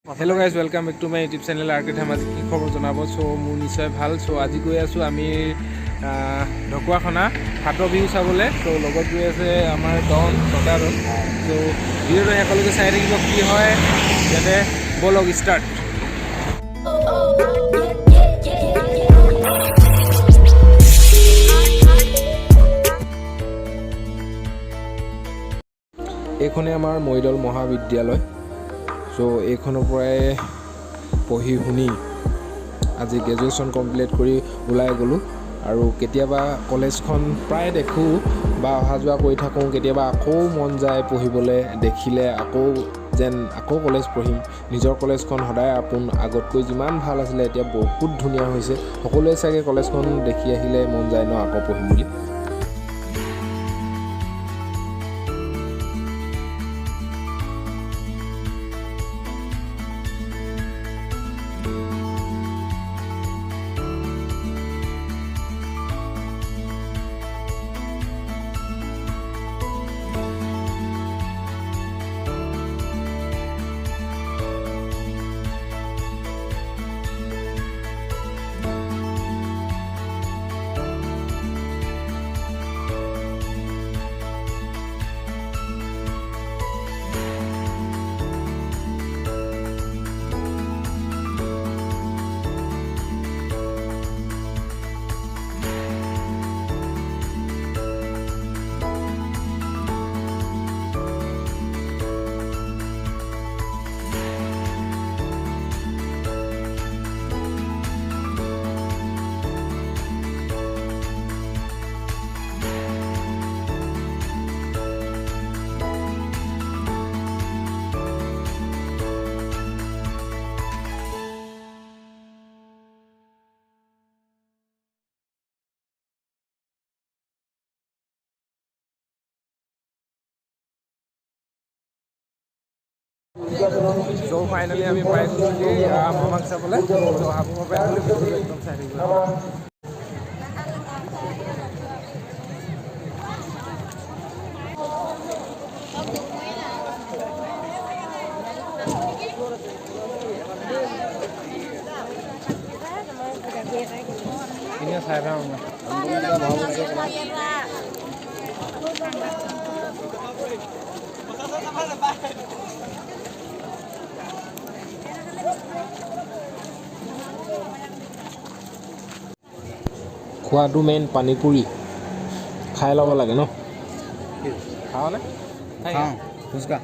Hello guys welcome back to my YouTube channel R K Dhemaji কি খবৰ জনাব মোৰ নিশ্চয় ভাল আজি গৈ আছোঁ আমি ঢকুৱাখানা ফাটৰ বিহু চাবলৈ লগত গৈ আছে আমাৰ ডন ককাহঁত ভিডিঅ'টো শেষলৈকে চাই থাকিব কি হয় যাতে বলক ষ্টাৰ্ট এইখনে আমাৰ মৰিদল মহাবিদ্যালয় এইখনৰ পৰাই পঢ়ি শুনি আজি গ্ৰেজুৱেশ্যন কমপ্লিট কৰি ওলাই গ'লোঁ আৰু কেতিয়াবা কলেজখন প্ৰায় দেখোঁ বা অহা যোৱা কৰি থাকোঁ কেতিয়াবা আকৌ মন যায় পঢ়িবলৈ দেখিলে আকৌ কলেজ পঢ়িম নিজৰ কলেজখন সদায় আপোন আগতকৈ যিমান ভাল আছিলে এতিয়া বহুত ধুনীয়া হৈছে সকলোৱে চাগে কলেজখন দেখি আহিলে মন যায় ন আকৌ পঢ়িম বুলি ফাইনেলি আমি পাই গ'লোগৈ মামাক চাবলৈ হাবুঙৰ পৰা আহিলে একদম চাই থাকিব চাই থাকোঁ খোৱাটো মেইন পানীপুৰি খাই ল'ব লাগে ন খাওঁনে খাওঁ ফুচকা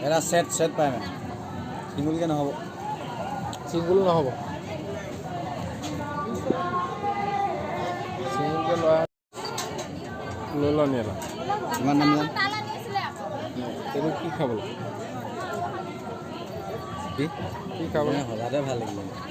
এটা সেট পায় মানে চিংগুলকৈ নহ'ব চিংগুলো নহ'ব চিংগুলকৈ লৈ লওঁ নি এটা কিমান দাম যাম এইটো কি খাবলৈ কি খাবলৈ সজাতে ভাল লাগিলে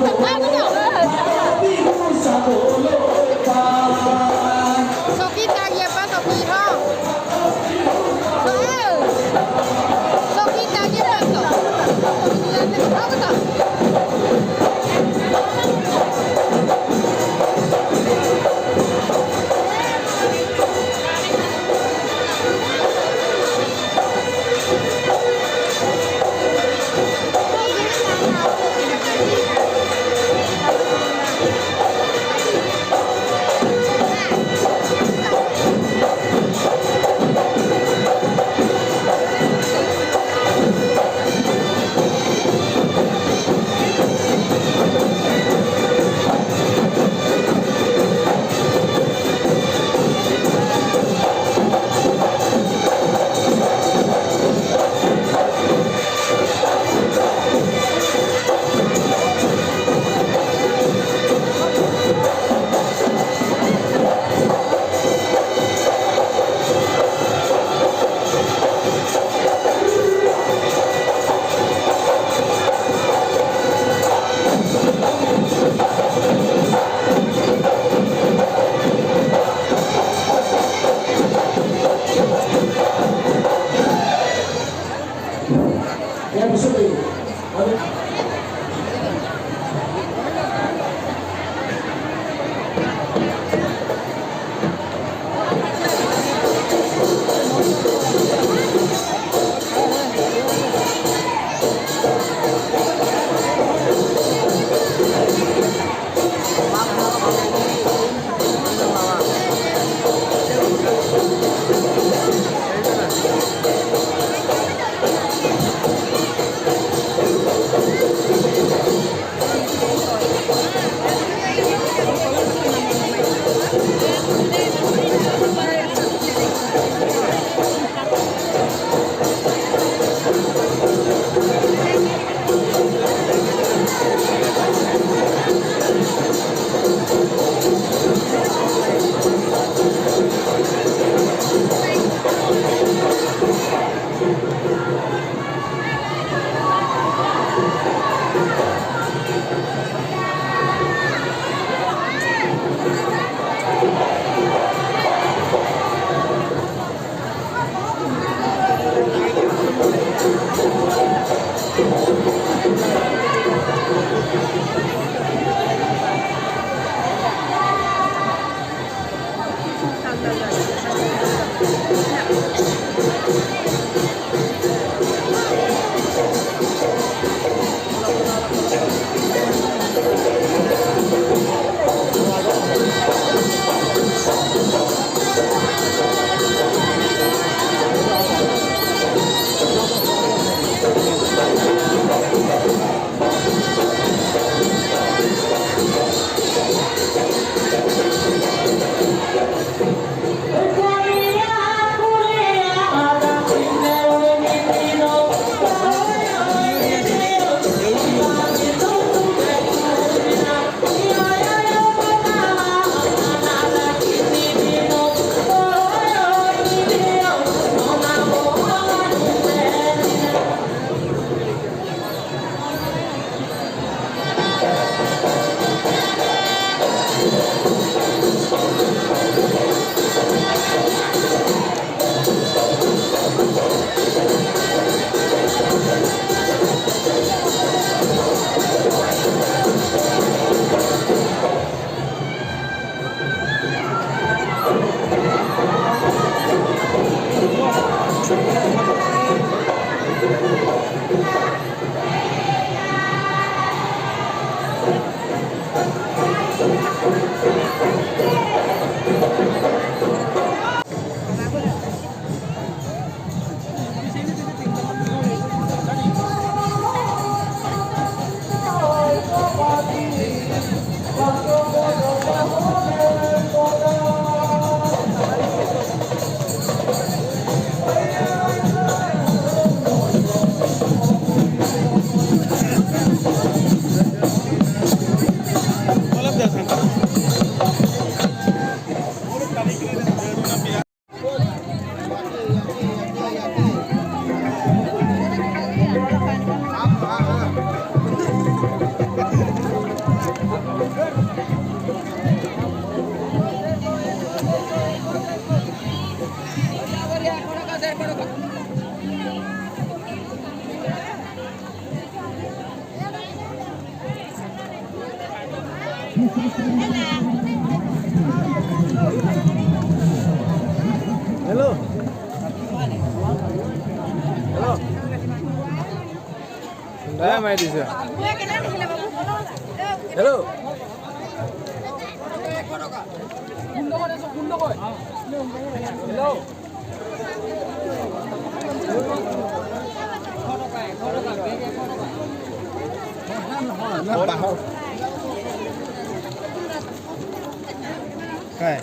Hãy subscribe cho kênh Ghiền Mì Gõ để không bỏ lỡ Hello. Đây mày đi chưa? Hello. Hello. Cái.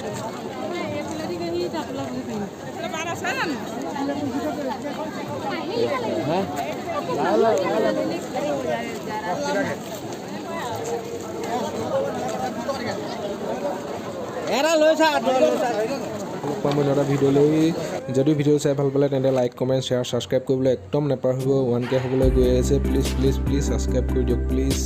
মই এটা ভিডিঅ'লৈ যদি ভিডিঅ' চাই ভাল পালে তেন্তে লাইক কমেণ্ট শ্বেয়াৰ ছাবস্ক্ৰাইব কৰিবলৈ একদম নেপাহৰিব 1K হ'বলৈ গৈ আছে প্লিজ প্লিজ প্লিজ ছাবস্ক্ৰাইব কৰি দিয়ক প্লিজ